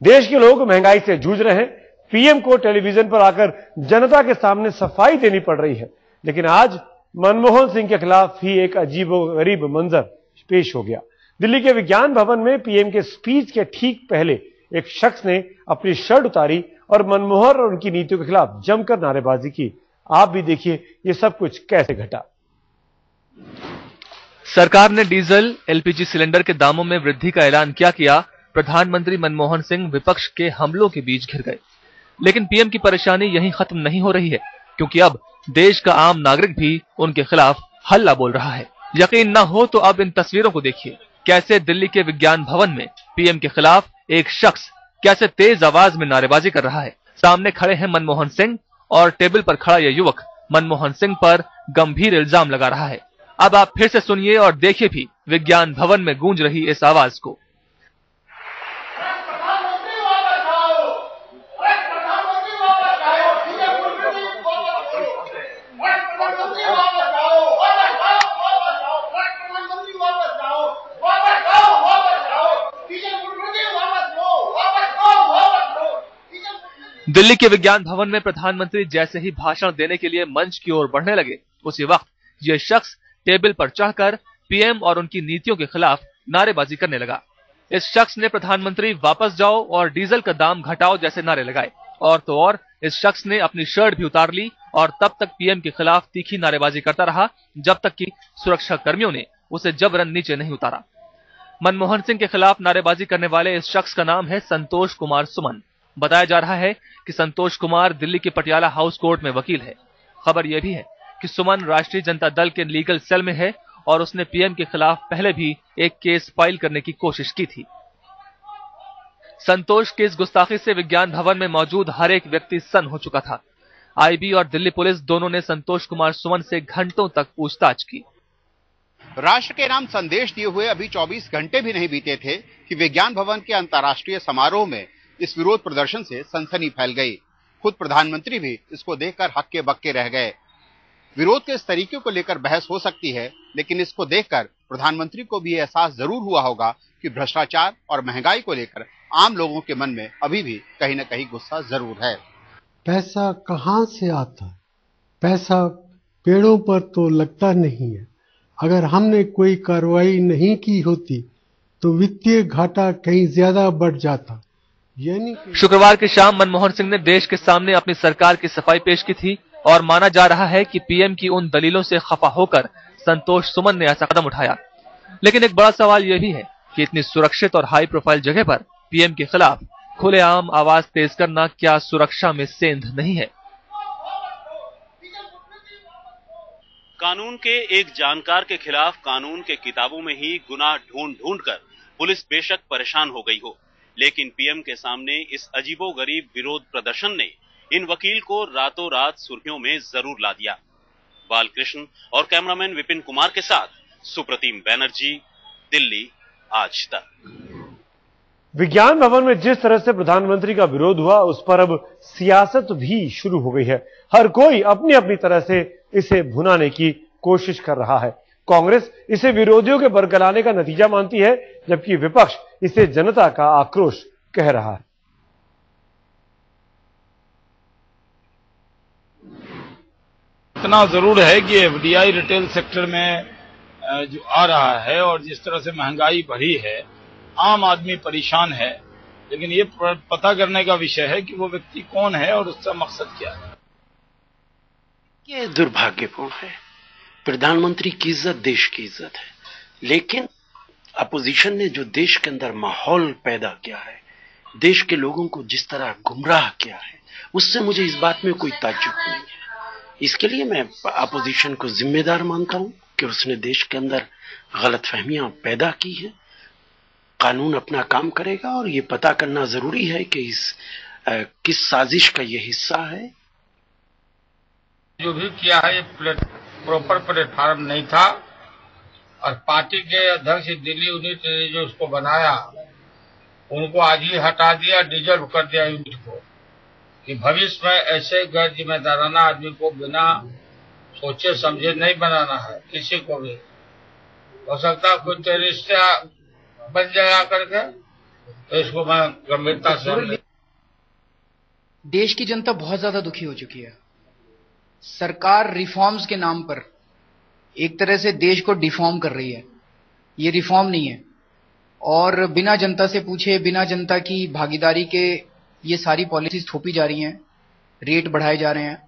देश के लोग महंगाई से जूझ रहे हैं। पीएम को टेलीविजन पर आकर जनता के सामने सफाई देनी पड़ रही है। लेकिन आज मनमोहन सिंह के खिलाफ ही एक अजीबोगरीब मंजर पेश हो गया। दिल्ली के विज्ञान भवन में पीएम के स्पीच के ठीक पहले एक शख्स ने अपनी शर्ट उतारी और मनमोहन और उनकी नीतियों के खिलाफ जमकर नारेबाजी की। आप भी देखिए ये सब कुछ कैसे घटा। सरकार ने डीजल एलपीजी सिलेंडर के दामों में वृद्धि का ऐलान क्या किया। प्रधानमंत्री मनमोहन सिंह विपक्ष के हमलों के बीच घिर गए। लेकिन पीएम की परेशानी यहीं खत्म नहीं हो रही है, क्योंकि अब देश का आम नागरिक भी उनके खिलाफ हल्ला बोल रहा है। यकीन न हो तो अब इन तस्वीरों को देखिए, कैसे दिल्ली के विज्ञान भवन में पीएम के खिलाफ एक शख्स कैसे तेज आवाज में नारेबाजी कर रहा है। सामने खड़े हैं मनमोहन सिंह और टेबल पर खड़ा यह युवक मनमोहन सिंह पर गंभीर इल्जाम लगा रहा है। अब आप फिर से सुनिए और देखिए भी विज्ञान भवन में गूंज रही इस आवाज को। दिल्ली के विज्ञान भवन में प्रधानमंत्री जैसे ही भाषण देने के लिए मंच की ओर बढ़ने लगे, उसी वक्त यह शख्स टेबल पर चढ़कर पीएम और उनकी नीतियों के खिलाफ नारेबाजी करने लगा। इस शख्स ने प्रधानमंत्री वापस जाओ और डीजल का दाम घटाओ जैसे नारे लगाए। और तो और इस शख्स ने अपनी शर्ट भी उतार ली और तब तक पीएम के खिलाफ तीखी नारेबाजी करता रहा, जब तक कि सुरक्षा कर्मियों ने उसे जबरन नीचे नहीं उतारा। मनमोहन सिंह के खिलाफ नारेबाजी करने वाले इस शख्स का नाम है संतोष कुमार सुमन। बताया जा रहा है कि संतोष कुमार दिल्ली के पटियाला हाउस कोर्ट में वकील है। खबर यह भी है कि सुमन राष्ट्रीय जनता दल के लीगल सेल में है और उसने पीएम के खिलाफ पहले भी एक केस फाइल करने की कोशिश की थी। संतोष की इस गुस्ताखी से विज्ञान भवन में मौजूद हर एक व्यक्ति सन्न हो चुका था। आईबी और दिल्ली पुलिस दोनों ने संतोष कुमार सुमन से घंटों तक पूछताछ की। राष्ट्र के नाम संदेश दिए हुए अभी 24 घंटे भी नहीं बीते थे कि विज्ञान भवन के अंतर्राष्ट्रीय समारोह में इस विरोध प्रदर्शन से सनसनी फैल गई। खुद प्रधानमंत्री भी इसको देखकर हक्के बक्के रह गए। विरोध के इस तरीके को लेकर बहस हो सकती है, लेकिन इसको देखकर प्रधानमंत्री को भी एहसास जरूर हुआ होगा कि भ्रष्टाचार और महंगाई को लेकर आम लोगों के मन में अभी भी कहीं न कहीं गुस्सा जरूर है। पैसा कहां से आता है? पैसा पेड़ों पर तो लगता नहीं है। अगर हमने कोई कार्रवाई नहीं की होती तो वित्तीय घाटा कहीं ज्यादा बढ़ जाता। शुक्रवार की शाम मनमोहन सिंह ने देश के सामने अपनी सरकार की सफाई पेश की थी और माना जा रहा है कि पीएम की उन दलीलों से खफा होकर संतोष सुमन ने ऐसा कदम उठाया। लेकिन एक बड़ा सवाल यह भी है कि इतनी सुरक्षित और हाई प्रोफाइल जगह पर पीएम के खिलाफ खुलेआम आवाज तेज करना क्या सुरक्षा में सेंध नहीं है? कानून के एक जानकार के खिलाफ कानून के किताबों में ही गुनाह ढूंढ ढूंढ कर पुलिस बेशक परेशान हो गई हो, लेकिन पीएम के सामने इस अजीबोगरीब विरोध प्रदर्शन ने इन वकील को रातों रात सुर्खियों में जरूर ला दिया। बालकृष्ण और कैमरामैन विपिन कुमार के साथ सुप्रतिम बैनर्जी, दिल्ली आज तक। विज्ञान भवन में जिस तरह से प्रधानमंत्री का विरोध हुआ, उस पर अब सियासत भी शुरू हो गई है। हर कोई अपनी अपनी तरह से इसे भुनाने की कोशिश कर रहा है। कांग्रेस इसे विरोधियों के बरगलाने का नतीजा मानती है, जबकि विपक्ष इसे जनता का आक्रोश कह रहा है। इतना जरूर है कि एफडीआई रिटेल सेक्टर में जो आ रहा है और जिस तरह से महंगाई बढ़ी है, आम आदमी परेशान है। लेकिन ये पता करने का विषय है कि वो व्यक्ति कौन है और उसका मकसद क्या है। ये दुर्भाग्यपूर्ण है। प्रधानमंत्री की इज्जत देश की इज्जत है, लेकिन अपोजिशन ने जो देश के अंदर माहौल पैदा किया है, देश के लोगों को जिस तरह गुमराह किया है, उससे मुझे इस बात में कोई ताज्जुब नहीं है। इसके लिए मैं अपोजिशन को जिम्मेदार मानता हूं कि उसने देश के अंदर गलतफहमियां पैदा की हैं। कानून अपना काम करेगा और ये पता करना जरूरी है कि किस साजिश का ये हिस्सा है। जो भी किया है ये प्रॉपर प्लेटफॉर्म नहीं था और पार्टी के अध्यक्ष दिल्ली यूनिट ने जो उसको बनाया, उनको आज ही हटा दिया, डिजर्व कर दिया यूनिट को, कि भविष्य में ऐसे गैर जिम्मेदाराना आदमी को बिना सोचे समझे नहीं बनाना है। किसी को भी हो सकता है कोई टेररिस्ट बन जाए आकर के, तो इसको मैं गंभीरता से। देश की जनता बहुत ज्यादा दुखी हो चुकी है। सरकार रिफॉर्म्स के नाम पर एक तरह से देश को डिफॉर्म कर रही है। ये रिफॉर्म नहीं है और बिना जनता से पूछे, बिना जनता की भागीदारी के ये सारी पॉलिसीज थोपी जा रही हैं, रेट बढ़ाए जा रहे हैं।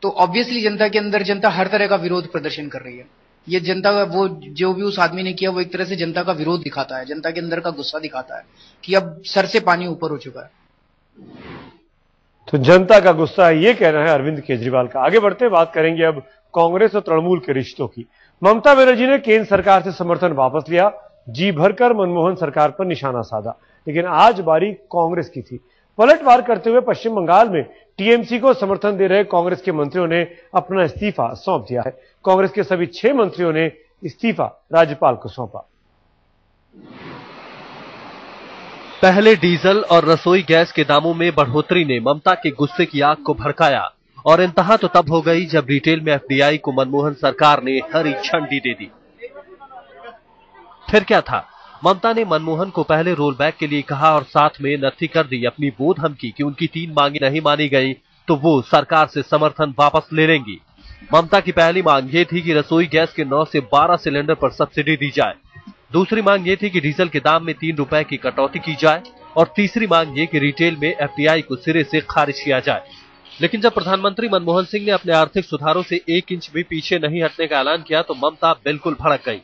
तो ऑब्वियसली जनता के अंदर जनता हर तरह का विरोध प्रदर्शन कर रही है। ये जनता का वो जो भी उस आदमी ने किया वो एक तरह से जनता का विरोध दिखाता है, जनता के अंदर का गुस्सा दिखाता है कि अब सर से पानी ऊपर हो चुका है। तो जनता का गुस्सा है, ये कहना है अरविंद केजरीवाल का। आगे बढ़ते बात करेंगे अब कांग्रेस और तृणमूल के रिश्तों की। ममता बनर्जी ने केंद्र सरकार से समर्थन वापस लिया, जी भरकर मनमोहन सरकार पर निशाना साधा, लेकिन आज बारी कांग्रेस की थी। पलटवार करते हुए पश्चिम बंगाल में टीएमसी को समर्थन दे रहे कांग्रेस के मंत्रियों ने अपना इस्तीफा सौंप दिया है। कांग्रेस के सभी 6 मंत्रियों ने इस्तीफा राज्यपाल को सौंपा। पहले डीजल और रसोई गैस के दामों में बढ़ोतरी ने ममता के गुस्से की आग को भड़काया और इंतहा तो तब हो गई जब रिटेल में एफडीआई को मनमोहन सरकार ने हरी झंडी दे दी। फिर क्या था, ममता ने मनमोहन को पहले रोल बैक के लिए कहा और साथ में नत्थी कर दी अपनी वो धमकी कि उनकी 3 मांगे नहीं मानी गई तो वो सरकार से समर्थन वापस ले लेंगी। ममता की पहली मांग ये थी कि रसोई गैस के 9 से 12 सिलेंडर पर सब्सिडी दी जाए। दूसरी मांग ये थी कि डीजल के दाम में 3 रुपए की कटौती की जाए और तीसरी मांग ये कि रिटेल में एफडीआई को सिरे से खारिज किया जाए। लेकिन जब प्रधानमंत्री मनमोहन सिंह ने अपने आर्थिक सुधारों से 1 इंच भी पीछे नहीं हटने का ऐलान किया तो ममता बिल्कुल भड़क गई।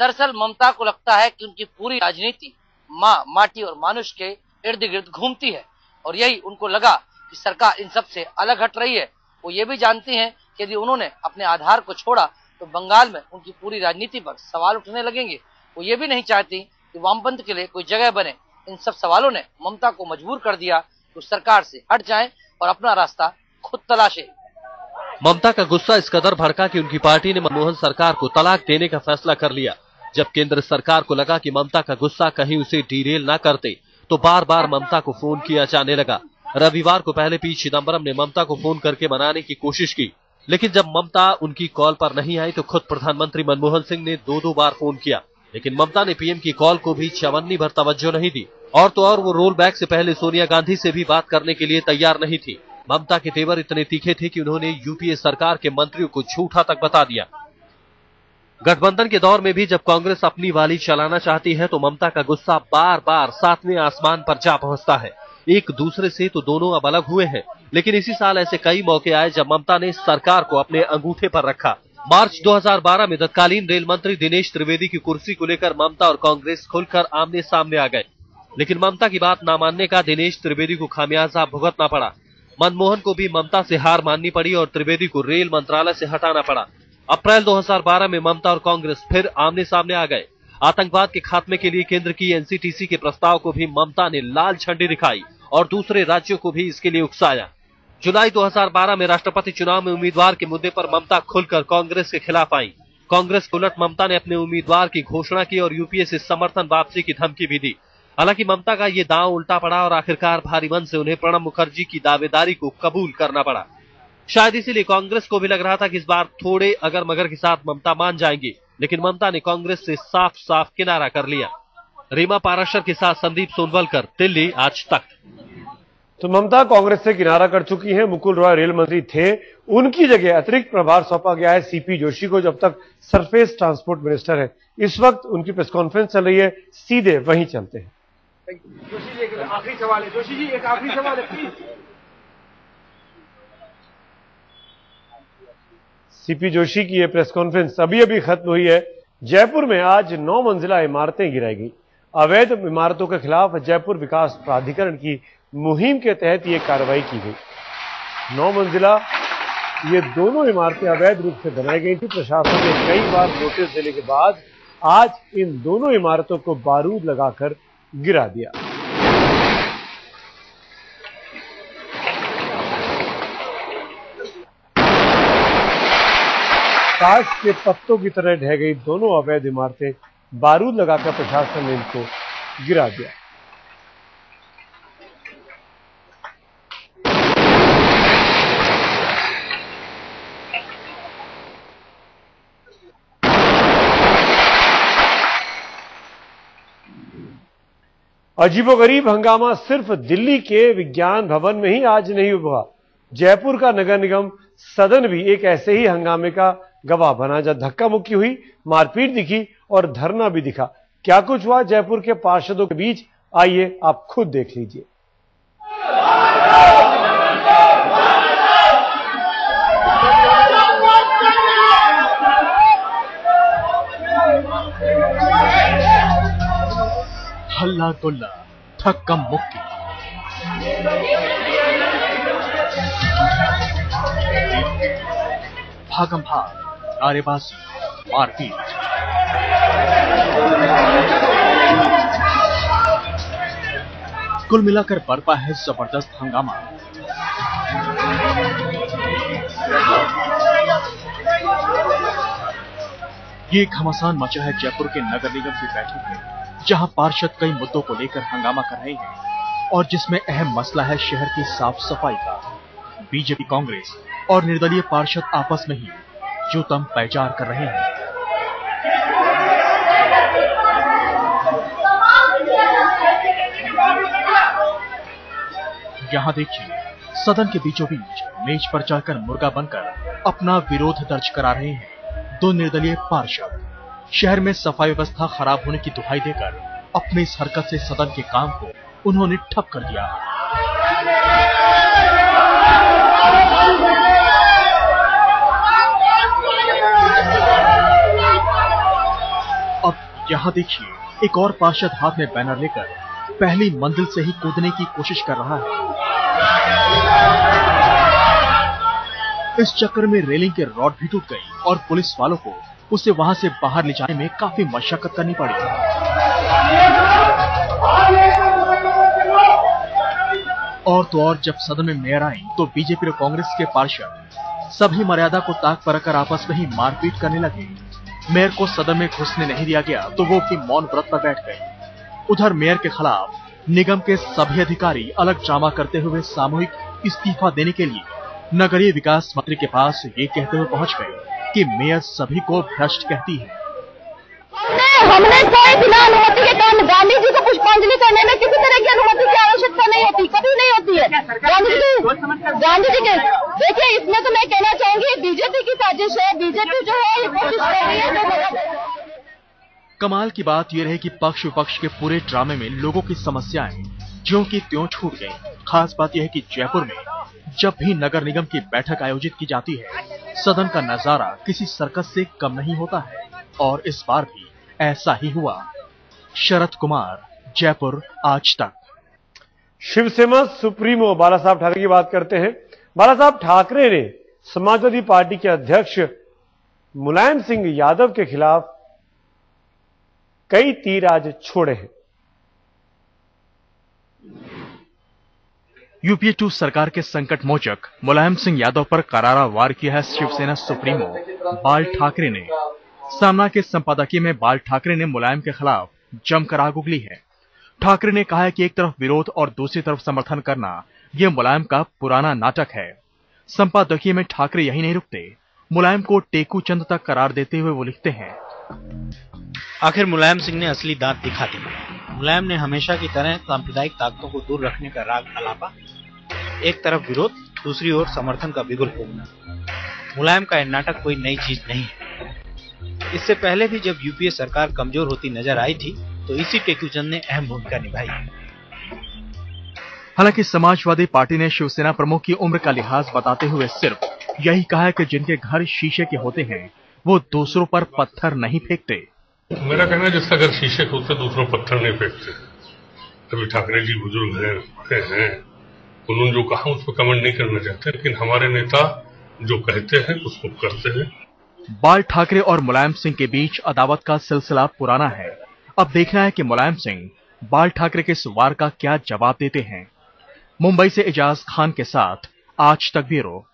दरअसल ममता को लगता है कि उनकी पूरी राजनीति माँ, माटी और मानुष के इर्द गिर्द घूमती है और यही उनको लगा कि सरकार इन सब से अलग हट रही है। वो ये भी जानती हैं कि यदि उन्होंने अपने आधार को छोड़ा तो बंगाल में उनकी पूरी राजनीति पर सवाल उठने लगेंगे। वो ये भी नहीं चाहती कि वामपंथ के लिए कोई जगह बने। इन सब सवालों ने ममता को मजबूर कर दिया कि सरकार से हट जाएं और अपना रास्ता खुद तलाशे। ममता का गुस्सा इस कदर भड़का कि उनकी पार्टी ने मनमोहन सरकार को तलाक देने का फैसला कर लिया। जब केंद्र सरकार को लगा कि ममता का गुस्सा कहीं उसे डीरेल ना करते तो बार बार ममता को फोन किया जाने लगा। रविवार को पहले पी चिदंबरम ने ममता को फोन करके मनाने की कोशिश की, लेकिन जब ममता उनकी कॉल पर नहीं आई तो खुद प्रधानमंत्री मनमोहन सिंह ने 2-2 बार फोन किया, लेकिन ममता ने पीएम की कॉल को भी चवन्नी भर तवज्जो नहीं दी। और तो और वो रोल बैक से पहले सोनिया गांधी से भी बात करने के लिए तैयार नहीं थी। ममता के तेवर इतने तीखे थे कि उन्होंने यूपीए सरकार के मंत्रियों को झूठा तक बता दिया। गठबंधन के दौर में भी जब कांग्रेस अपनी वाली चलाना चाहती है तो ममता का गुस्सा बार बार 7वें आसमान पर जा पहुंचता है। एक दूसरे से तो दोनों अब अलग हुए हैं, लेकिन इसी साल ऐसे कई मौके आए जब ममता ने सरकार को अपने अंगूठे पर रखा। मार्च 2012 में तत्कालीन रेल मंत्री दिनेश त्रिवेदी की कुर्सी को लेकर ममता और कांग्रेस खुलकर आमने सामने आ गए, लेकिन ममता की बात न मानने का दिनेश त्रिवेदी को खामियाजा भुगतना पड़ा। मनमोहन को भी ममता से हार माननी पड़ी और त्रिवेदी को रेल मंत्रालय से हटाना पड़ा। अप्रैल 2012 में ममता और कांग्रेस फिर आमने सामने आ गए। आतंकवाद के खात्मे के लिए केंद्र की एनसीटीसी के प्रस्ताव को भी ममता ने लाल झंडी दिखाई और दूसरे राज्यों को भी इसके लिए उकसाया। जुलाई 2012 में राष्ट्रपति चुनाव में उम्मीदवार के मुद्दे पर ममता खुलकर कांग्रेस के खिलाफ आई। कांग्रेस के उलट ममता ने अपने उम्मीदवार की घोषणा की और यूपीए से समर्थन वापसी की धमकी भी दी। हालांकि ममता का ये दांव उल्टा पड़ा और आखिरकार भारी मन से उन्हें प्रणब मुखर्जी की दावेदारी को कबूल करना पड़ा। शायद इसीलिए कांग्रेस को भी लग रहा था कि इस बार थोड़े अगर मगर के साथ ममता मान जाएंगी, लेकिन ममता ने कांग्रेस से साफ साफ किनारा कर लिया। रीमा पाराशर के साथ संदीप सोनवलकर, दिल्ली, आज तक। तो ममता कांग्रेस से किनारा कर चुकी हैं। मुकुल रॉय रेल मंत्री थे, उनकी जगह अतिरिक्त प्रभार सौंपा गया है सीपी जोशी को, जब तक सरफेस ट्रांसपोर्ट मिनिस्टर है। इस वक्त उनकी प्रेस कॉन्फ्रेंस चल रही है, सीधे वहीं चलते हैं। जोशी जी एक आखिरी सवाल है। जोशी जी एक आखिरी सवाल है प्लीज। सीपी जोशी की यह प्रेस कॉन्फ्रेंस अभी अभी खत्म हुई है। जयपुर में आज 9 मंजिला इमारतें गिराई गई। अवैध इमारतों के खिलाफ जयपुर विकास प्राधिकरण की मुहिम के तहत यह कार्रवाई की गई। 9 मंजिला ये दोनों इमारतें अवैध रूप से बनाई गई थी। प्रशासन ने कई बार नोटिस देने के बाद आज इन दोनों इमारतों को बारूद लगाकर गिरा दिया। ताश के पत्तों की तरह ढह गई दोनों अवैध इमारतें, बारूद लगाकर प्रशासन ने इनको गिरा दिया। अजीबोगरीब हंगामा सिर्फ दिल्ली के विज्ञान भवन में ही आज नहीं हुआ। जयपुर का नगर निगम सदन भी एक ऐसे ही हंगामे का गवाह बना, जब धक्का मुक्की हुई, मारपीट दिखी और धरना भी दिखा। क्या कुछ हुआ जयपुर के पार्षदों के बीच, आइए आप खुद देख लीजिए। हल्ला गुल्ला, धक्का मुक्की, भागम भाग, नारेबाजी, मारपीट। कुल मिलाकर बरपा है जबरदस्त हंगामा। ये घमासान मचा है जयपुर के नगर निगम की बैठक में, जहां पार्षद कई मुद्दों को लेकर हंगामा कर रहे हैं और जिसमें अहम मसला है शहर की साफ सफाई का। बीजेपी, कांग्रेस और निर्दलीय पार्षद आपस में ही जूतम पैजार कर रहे हैं। यहां देखिए, सदन के बीचों बीच मेज पर चढ़कर मुर्गा बनकर अपना विरोध दर्ज करा रहे हैं दो निर्दलीय पार्षद। शहर में सफाई व्यवस्था खराब होने की दुहाई देकर अपनी इस हरकत से सदन के काम को उन्होंने ठप कर दिया। अब यहां देखिए, एक और पार्षद हाथ में बैनर लेकर पहली मंजिल से ही कूदने की कोशिश कर रहा है। इस चक्कर में रेलिंग के रॉड भी टूट गई और पुलिस वालों को उसे वहां से बाहर ले जाने में काफी मशक्कत करनी पड़ी। और तो और जब सदन में मेयर आई तो बीजेपी और कांग्रेस के पार्षद सभी मर्यादा को ताक पर रखकर आपस में ही मारपीट करने लगे। मेयर को सदन में घुसने नहीं दिया गया तो वो भी मौन व्रत पर बैठ गए। उधर मेयर के खिलाफ निगम के सभी अधिकारी अलग ड्रामा करते हुए सामूहिक इस्तीफा देने के लिए नगरीय विकास मंत्री के पास ये कहते हुए पहुंच गए कि मेयर सभी को भ्रष्ट कहती है। हमने कोई बिना अनुमति के काम, गांधी जी को पुष्पांजलि करने में किसी तरह की अनुमति की आवश्यकता नहीं होती, कभी नहीं होती है। गांधी जी के देखिए, इसमें तो मैं कहना चाहूंगी बीजेपी की साजिश है। बीजेपी जो है ये कोशिश कर रही है। कमाल की बात यह रही कि पक्ष विपक्ष के पूरे ड्रामे में लोगों की समस्याएं ज्यों की त्यों छूट गई। खास बात यह है कि जयपुर में जब भी नगर निगम की बैठक आयोजित की जाती है, सदन का नजारा किसी सर्कस से कम नहीं होता है और इस बार भी ऐसा ही हुआ। शरद कुमार, जयपुर आज तक। शिवसेना सुप्रीमो बाला साहब ठाकरे की बात करते हैं। बाला साहब ठाकरे ने समाजवादी पार्टी के अध्यक्ष मुलायम सिंह यादव के खिलाफ कई तीर आज छोड़े हैं। यूपीए 2 सरकार के संकट मोचक मुलायम सिंह यादव पर करारा वार किया है शिवसेना सुप्रीमो बाल ठाकरे ने। सामना के संपादकीय में बाल ठाकरे ने मुलायम के खिलाफ जमकर आग उगली है। ठाकरे ने कहा है कि एक तरफ विरोध और दूसरी तरफ समर्थन करना यह मुलायम का पुराना नाटक है। संपादकीय में ठाकरे यही नहीं रुकते, मुलायम को टेकू चंद तक करार देते हुए वो लिखते हैं, आखिर मुलायम सिंह ने असली दांत दिखा दिया। मुलायम ने हमेशा की तरह सांप्रदायिक ताकतों को दूर रखने का राग अलापा। एक तरफ विरोध, दूसरी ओर समर्थन का बिगुल फूंकना। मुलायम का यह नाटक कोई नई चीज नहीं है। इससे पहले भी जब यूपीए सरकार कमजोर होती नजर आई थी तो इसी टेकूचंद ने अहम भूमिका निभाई है। हालांकि समाजवादी पार्टी ने शिवसेना प्रमुख की उम्र का लिहाज बताते हुए सिर्फ यही कहा है कि जिनके घर शीशे के होते हैं वो दूसरों पर पत्थर नहीं फेंकते। मेरा कहना है जिसका घर शीशे के होते दूसरों पत्थर नहीं फेंकते। अभी ठाकरे जी बुजुर्ग हैं, बड़े हैं, उन्होंने जो कहा उस पर कमेंट नहीं करना चाहते, लेकिन हमारे नेता जो कहते हैं उसको करते हैं। बाल ठाकरे और मुलायम सिंह के बीच अदावत का सिलसिला पुराना है। अब देखना है कि मुलायम सिंह बाल ठाकरे के इस वार का क्या जवाब देते हैं। मुंबई से इजाज खान के साथ आज तक ब्यूरो।